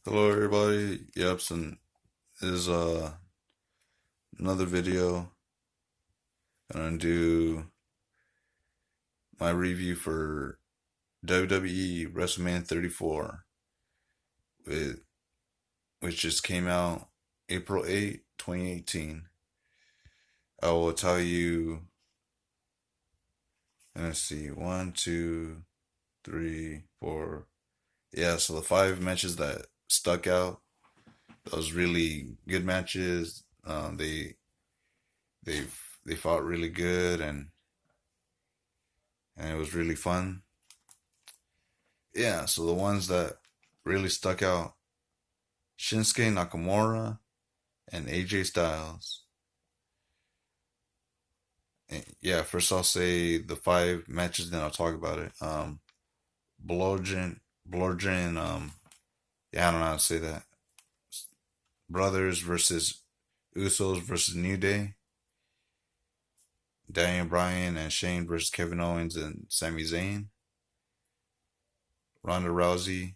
Hello everybody. Yep, and this is another video. Gonna do my review for WWE Wrestlemania 34 with which just came out April 8th, 2018. I will tell you, let's see, one, two, three, four. Yeah, so the five matches that stuck out, those really good matches. They fought really good and it was really fun. Yeah, so the ones that really stuck out: Shinsuke Nakamura and AJ Styles. And yeah, first I'll say the five matches, then I'll talk about it. Bludgeon, yeah, I don't know how to say that. Brothers versus Usos versus New Day. Daniel Bryan and Shane versus Kevin Owens and Sami Zayn. Ronda Rousey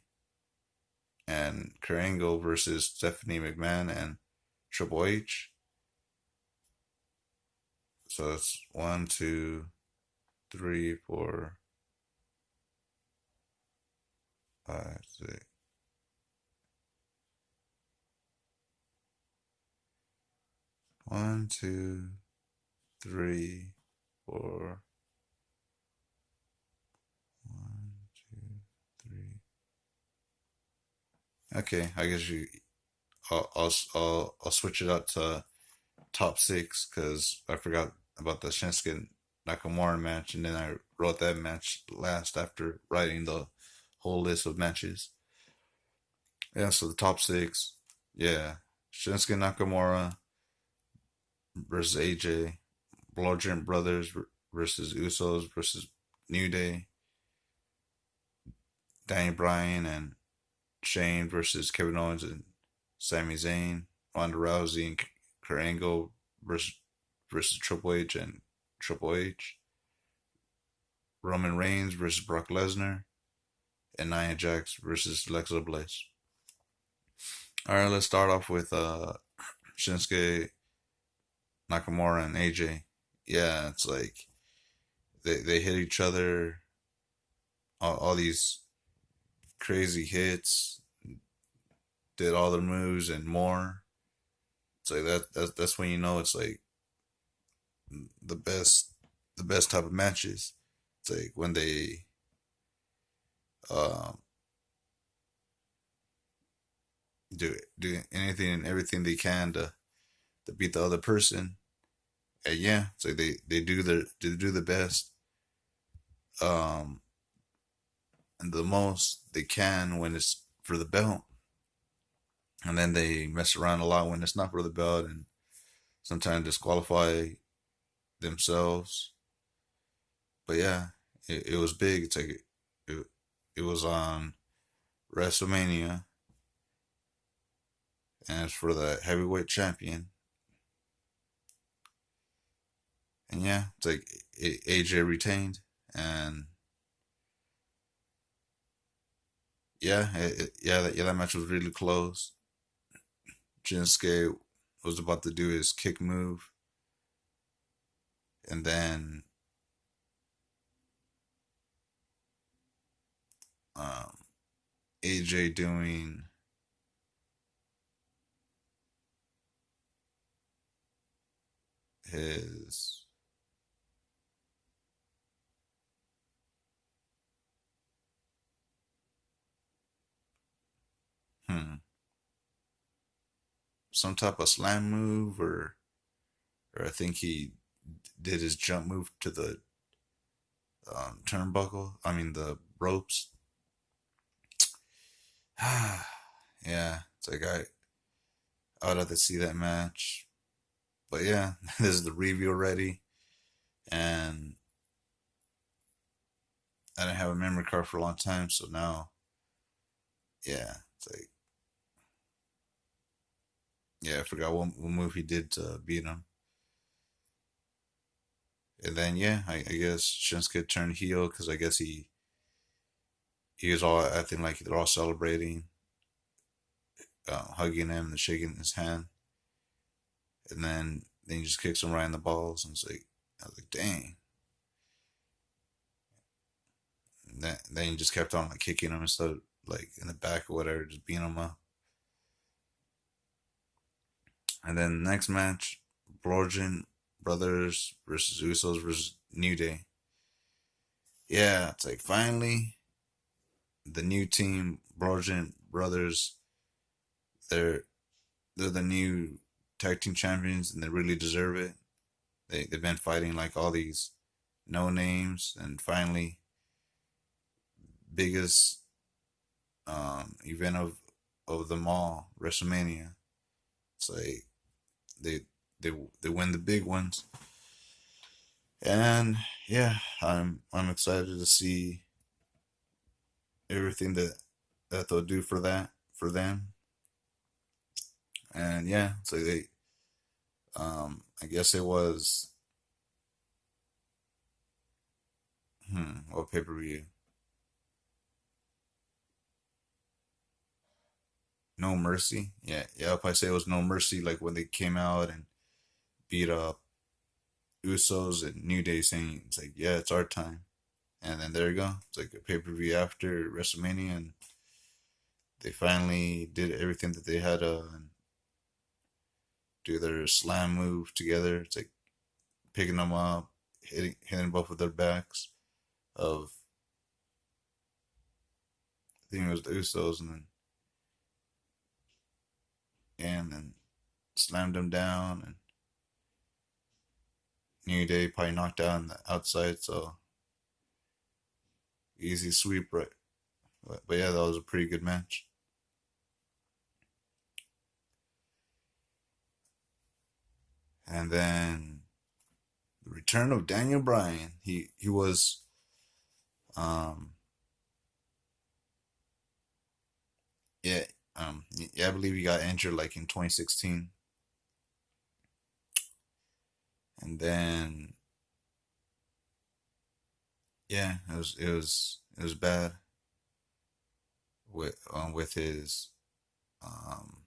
and Kurt Angle versus Stephanie McMahon and Triple H. So it's one, two, three, four, five, six. One, two, three, four. One, two, three. Okay, I guess you. I'll switch it up to top six because I forgot about the Shinsuke Nakamura match, and then I wrote that match last after writing the whole list of matches. Yeah, so the top six. Yeah, Shinsuke Nakamura versus AJ, Bludgeon Brothers versus Usos versus New Day, Danny Bryan and Shane versus Kevin Owens and Sami Zayn, Ronda Rousey and Kurt Angle versus Triple H and Triple H, Roman Reigns versus Brock Lesnar, and Nia Jax versus Alexa Bliss. All right, let's start off with Shinsuke Nakamura and AJ. Yeah, it's like they hit each other, all these crazy hits, did all the moves and more. It's like that's when you know it's like the best the best type of matches. It's like when they um do anything and everything they can to beat the other person. And yeah, it's like they do the best um and the most they can when it's for the belt. And then they mess around a lot when it's not for the belt and sometimes disqualify themselves. But yeah, it was big. It's like it was on Wrestlemania and it's for the heavyweight champion. And yeah, it's like AJ retained, and that match was really close. Shinsuke was about to do his kick move, and then um, AJ doing his hmm some type of slam move, or I think he did his jump move to the turnbuckle. I mean the ropes. Yeah, it's like I would have to see that match. But yeah, this is the review already, and I didn't have a memory card for a long time, so now, yeah, it's like, yeah, I forgot what move he did to beat him. And then, yeah, I guess Shinsuke turned heel because I guess he was all acting like they're all celebrating. hugging him and shaking his hand, and then he just kicks him right in the balls, and it's like I was like, dang. And then he just kept on like kicking him instead of like in the back or whatever, just beating him up. And then the next match, Bludgeon Brothers versus Usos versus New Day. Yeah, it's like finally the new team, Bludgeon Brothers, they're they're the new tag team champions and they really deserve it. They've been fighting like all these no names and finally biggest event of them all, WrestleMania. It's like they they they win the big ones. And yeah, I'm excited to see everything that they'll do for that for them. And yeah, so they I guess it was what pay per view? No Mercy. Yeah, yeah. If I say it was No Mercy, like when they came out and beat up Usos and New Day, saying it's like, yeah, it's our time. And then there you go. It's like a pay per view after WrestleMania, and they finally did everything that they had to and do their slam move together. It's like picking them up, hitting both of their backs. Of I think it was the Usos, and then slammed them down, and New Day probably knocked out on the outside. So easy sweep, right? But yeah, that was a pretty good match. And then the return of Daniel Bryan. He was um yeah yeah, I believe he got injured like in 2016, and then yeah, it was bad with his um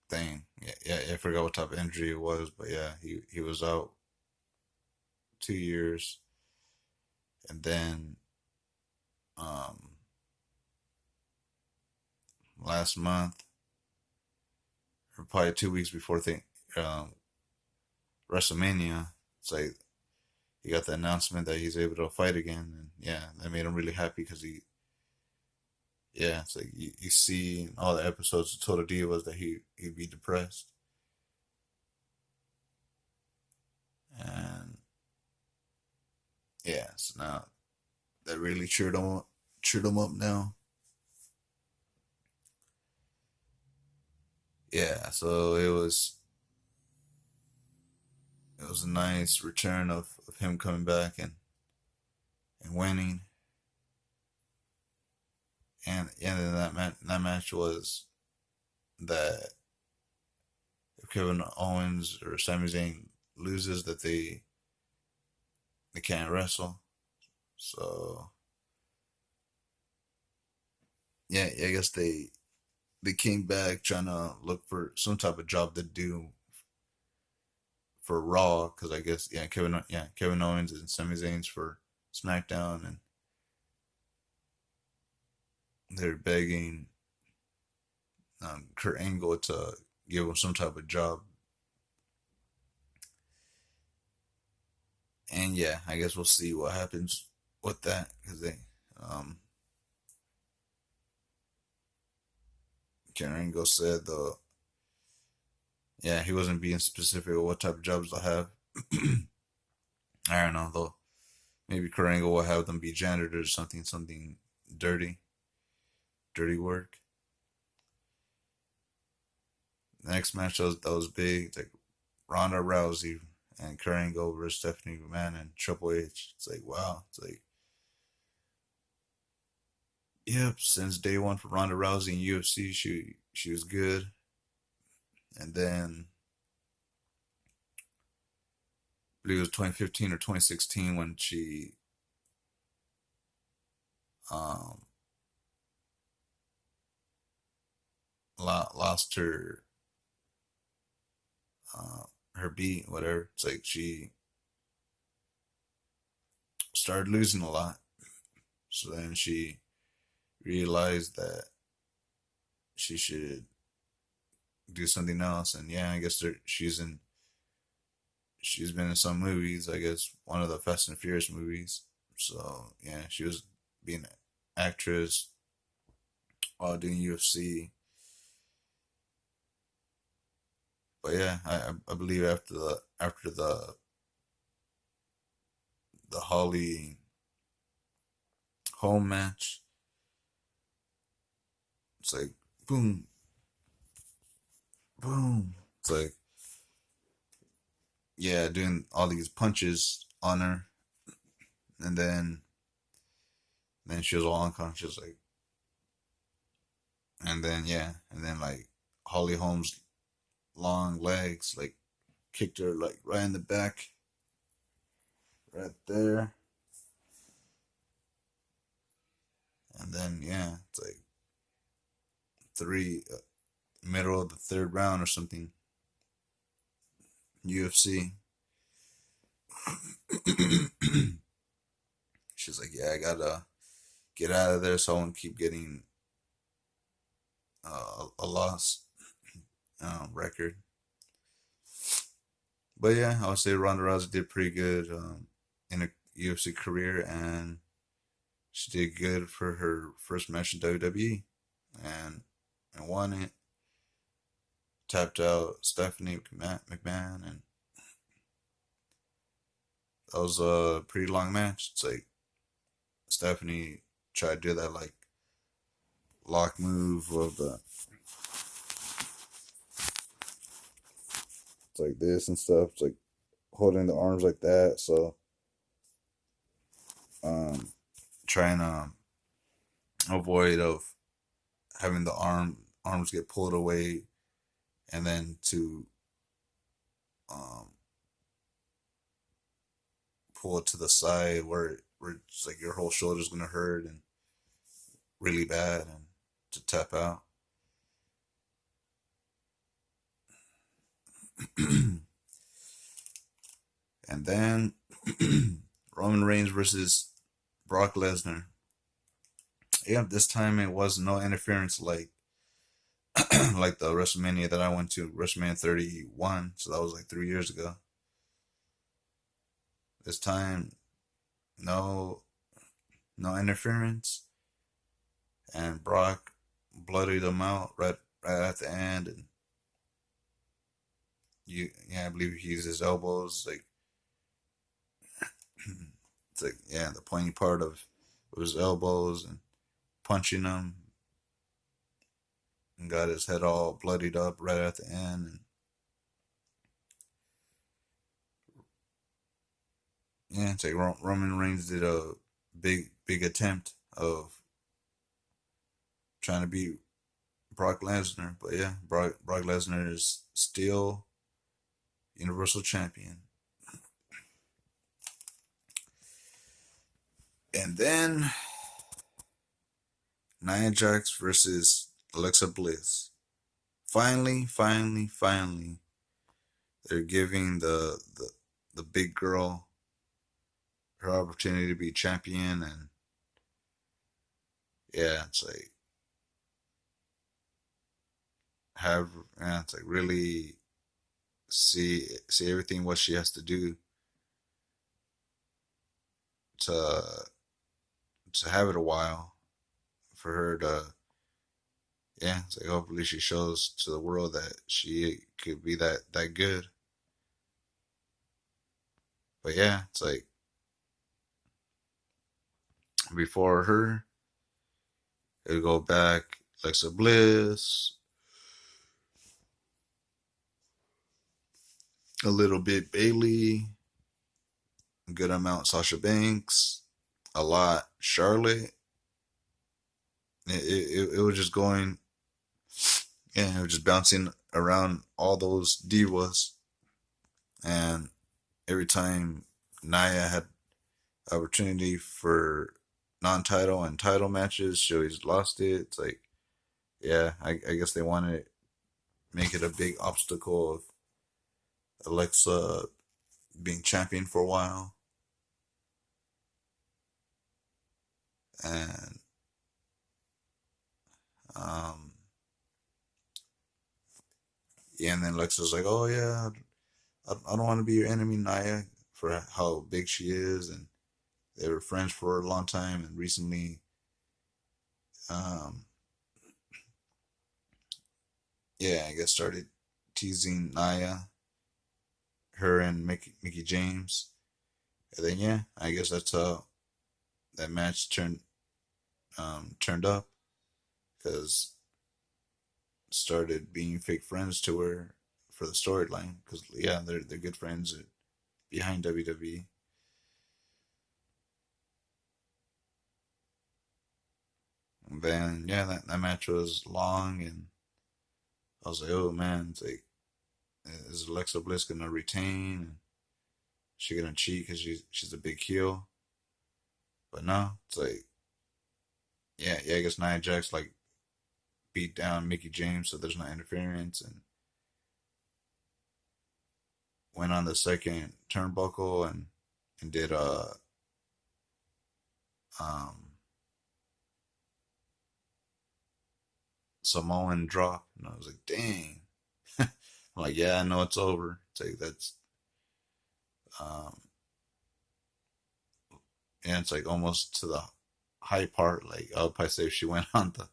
thing. Yeah, yeah, I forgot what type of injury it was, but yeah, he was out 2 years, and then um last month or probably 2 weeks before um WrestleMania, it's like he got the announcement that he's able to fight again, and yeah, that made him really happy because yeah, it's like you see in all the episodes of Total Divas that he'd be depressed, and yeah, so now that really cheered him up now. Yeah, so it was a nice return of him coming back and winning, and then that match was that if Kevin Owens or Sami Zayn loses, that they can't wrestle. So yeah, yeah, I guess they came back trying to look for some type of job to do for Raw because I guess Kevin Owens and Sami Zayn's for SmackDown, and they're begging Kurt Angle to give him some type of job. And yeah, I guess we'll see what happens with that because um, Kurt Angle said the yeah he wasn't being specific with what type of jobs they'll have. I don't know though. Maybe Kurt Angle will have them be janitors or something dirty, dirty work. The next match that was big. It's like Ronda Rousey and Kurt Angle versus Stephanie McMahon and Triple H. It's like wow. It's like yep. Since day one for Ronda Rousey in UFC, she was good. And then believe it was 2015 or 2016 when she um lost uh, her beat, whatever. It's like she started losing a lot. So then she realized that she should do something else. And yeah, I guess she's been in some movies. I guess one of the Fast and Furious movies. So yeah, she was being an actress while doing UFC. But yeah, I believe after the Holly home match, it's like boom, boom. It's like yeah, doing all these punches on her, and then she was all unconscious, like, and then yeah, and then like Holly Holmes' long legs like kicked her like right in the back, right there, and then yeah, it's like middle of the third round or something, UFC. She's like, yeah, I gotta get out of there so I won't keep getting a loss record. But yeah, I would say Ronda Rousey did pretty good in a UFC career, and she did good for her first match in WWE, and and won it. Tapped out Stephanie McMahon, and that was a pretty long match. It's like Stephanie tried to do that like lock move of the it's like this and stuff. It's like holding the arms like that. So um, trying to avoid of having the arms get pulled away, and then to um, pull it to the side where it's like your whole shoulder's gonna hurt and really bad, and to tap out. And then Roman Reigns versus Brock Lesnar. Yeah, this time it was no interference like like the WrestleMania that I went to, WrestleMania 31. So that was like 3 years ago. This time, no, no interference, and Brock bloodied him out right at the end, and yeah, I believe he used his elbows, like it's like yeah, the pointy part of his elbows, and punching him, and got his head all bloodied up right at the end, and yeah, it's like Roman Reigns did a big attempt of trying to beat Brock Lesnar, but yeah, Brock Lesnar is still Universal Champion. And then Nia Jax versus Alexa Bliss. Finally, they're giving the big girl her opportunity to be champion, and yeah, it's like have yeah, it's like really see everything what she has to do to have it a while for her to yeah, it's like hopefully she shows to the world that she could be that good. But yeah, it's like before her, it'll go back Alexa Bliss, a little bit Bailey, a good amount Sasha Banks, a lot Charlotte. It was just going, yeah, it was just bouncing around all those divas, and every time Naya had opportunity for non-title and title matches, she always lost it. It's like, yeah, I guess they want to make it a big obstacle of Alexa being champion for a while, and um, yeah, and then Alexa's like, oh yeah, I don't want to be your enemy, Naya, for how big she is, and they were friends for a long time, and recently, um, yeah, I guess started teasing Naya, her and Mickey James, and then yeah, I guess that's how that match turned up because started being fake friends to her for the storyline because yeah, they're good friends behind WWE. And then yeah, that match was long, and I was like, oh man, it's like, is Alexa Bliss gonna retain? She gonna cheat because she's a big heel? But no, it's like, yeah, I guess Nia Jax like beat down Mickey James, so there's no interference, and went on the second turnbuckle and did a um Samoan drop, and I was like, dang. I'm like, yeah, I know it's over. It's like that's um and it's like almost to the high part. Like I would probably say if she went on the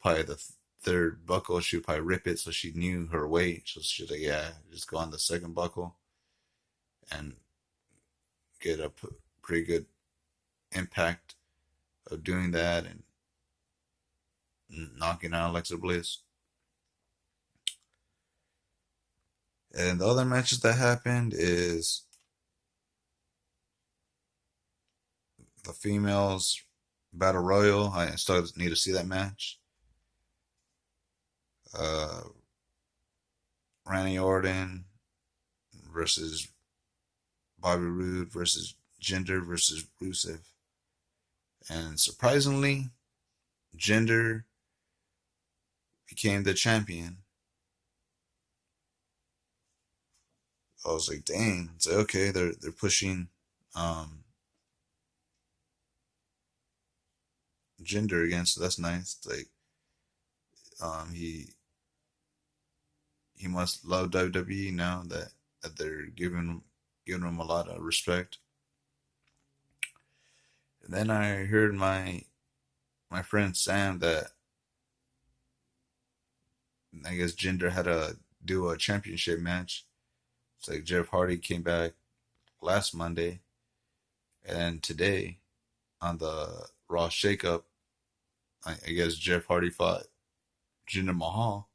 probably the third buckle, she would probably rip it so she knew her weight. So she's like, yeah, just go on the second buckle and get a pretty good impact of doing that and knocking out Alexa Bliss. And the other matches that happened is the females battle royal. I still need to see that match. Uh, Randy Orton versus Bobby Roode versus Jinder versus Rusev. And surprisingly, Jinder became the champion. I was like, dang, it's like, okay, they're pushing um Jinder again, so that's nice. It's like he must love WWE now that they're giving him a lot of respect. And then I heard my friend Sam that I guess Jinder had to do a championship match. It's like Jeff Hardy came back last Monday, and today on the Raw shakeup, I guess Jeff Hardy fought Jinder Mahal,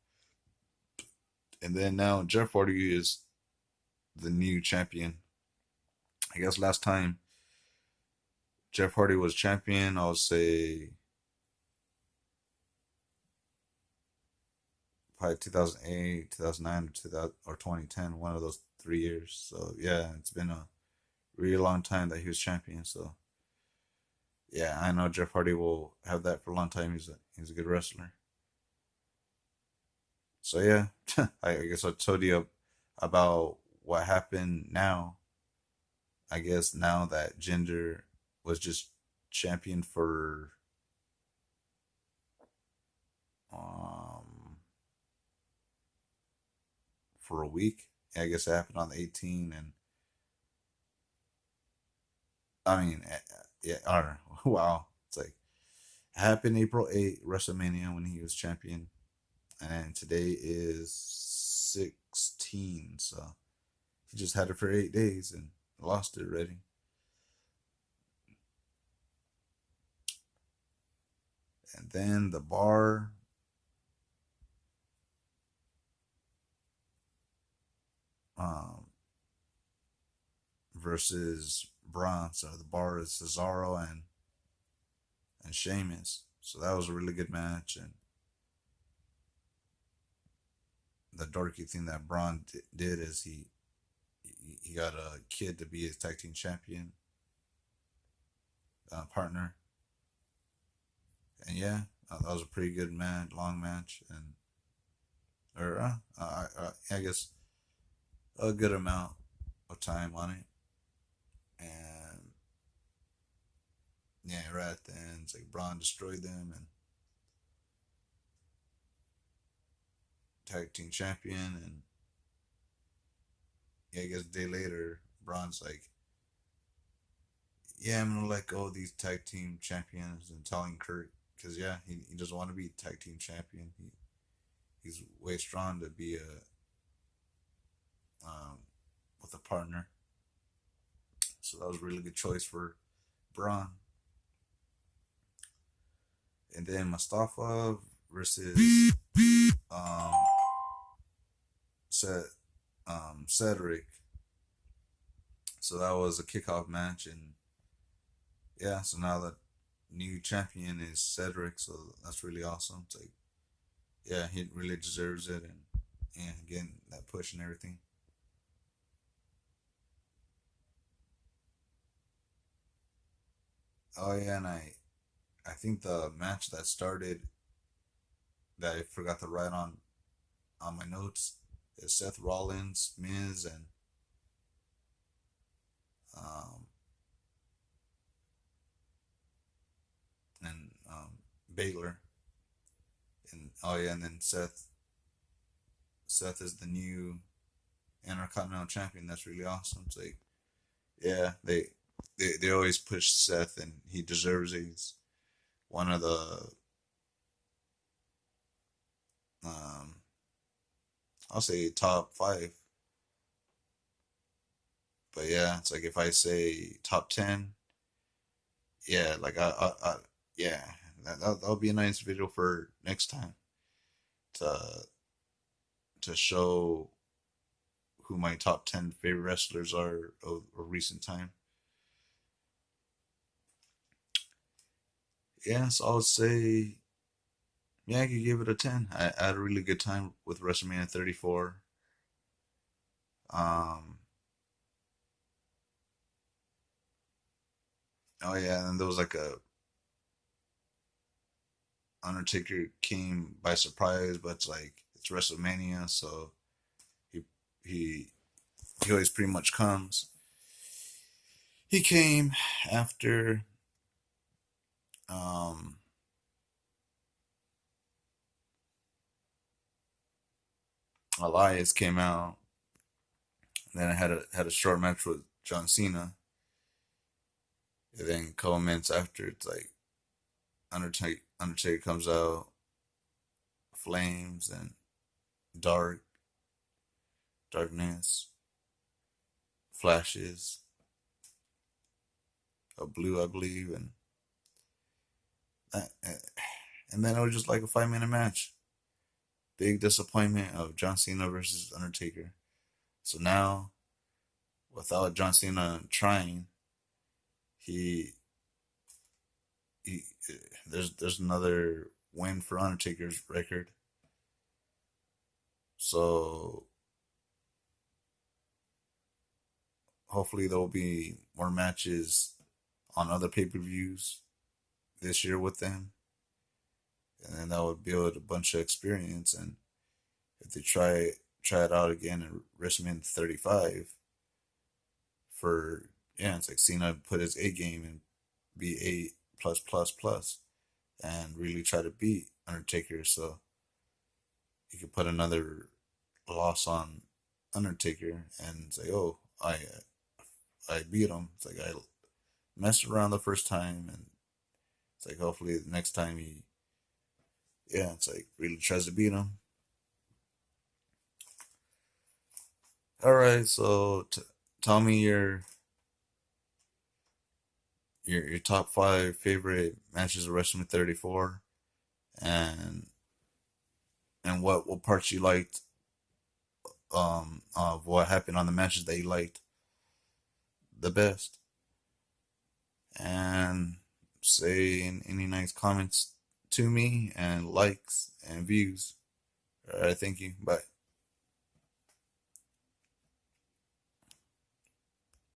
and then now Jeff Hardy is the new champion. I guess last time Jeff Hardy was champion, I'll say probably 2008, 2009, or 2000 or 2010, one of those 3 years. So yeah, it's been a really long time that he was champion. So yeah, I know Jeff Hardy will have that for a long time. He's a good wrestler. So yeah, I guess I told you about what happened now. I guess now that Jinder was just champion um for a week. Yeah, I guess it happened on the 18th, and I mean, yeah, I don't know. Wow, it's like it happened April 8th, WrestleMania when he was champion, and today is 16. So he just had it for 8 days and lost it already. And then the bar um, versus Braun. So the bar is Cesaro and Sheamus. So that was a really good match. And the dorky thing that Braun did is he he got a kid to be his tag team champion partner, and yeah, that was a pretty good match, long match, and or I guess a good amount of time on it, and yeah, right at the end, it's like Braun destroyed them and tag team champion, and yeah, I guess a day later, Braun's like, yeah, I'm gonna let go of these tag team champions and telling Kurt because yeah, he doesn't want to be tag team champion. He's way strong to be a with a partner. So that was a really good choice for Braun. And then Mustafa versus um Cedric. So that was a kickoff match, and yeah, so now the new champion is Cedric, so that's really awesome. It's like, yeah, he really deserves it, and yeah, getting that push and everything. Oh yeah, and I think the match that started that I forgot to write on my notes is Seth Rollins, Miz, um and Baylor, and oh yeah, and then Seth is the new Intercontinental Champion. That's really awesome. It's like, yeah, they always push Seth, and he deserves it. He's one of the um I'll say top five. But yeah, it's like if I say top 10, yeah, like yeah, that'll be a nice video for next time to to show who my top 10 favorite wrestlers are of recent time. Yeah, so I would say, yeah, I could give it a 10. I had a really good time with WrestleMania 34. Um, oh yeah, and there was like a Undertaker came by surprise, but it's like it's WrestleMania, so he he he always pretty much comes. He came after um Elias came out. Then I had a short match with John Cena. And then a couple minutes after, it's like Undertaker comes out, flames and dark darkness, flashes of blue, I believe, that, and then it was just like a 5 minute match. Big disappointment of John Cena versus Undertaker. So now, without John Cena trying, he he there's another win for Undertaker's record. So hopefully there will be more matches on other pay-per-views this year with them, and then that would build a bunch of experience. And if they try it out again in WrestleMania 35 for, yeah, it's like Cena put his A game and be A plus plus plus and really try to beat Undertaker, so you could put another loss on Undertaker and say, oh, I beat him. It's like I messed around the first time, and it's like hopefully the next time he, yeah, it's like really tries to beat him. All right, so tell me your top five favorite matches of WrestleMania 34, and what parts you liked of what happened on the matches that you liked the best, and say any nice comments to me and likes and views. All right, thank you. Bye.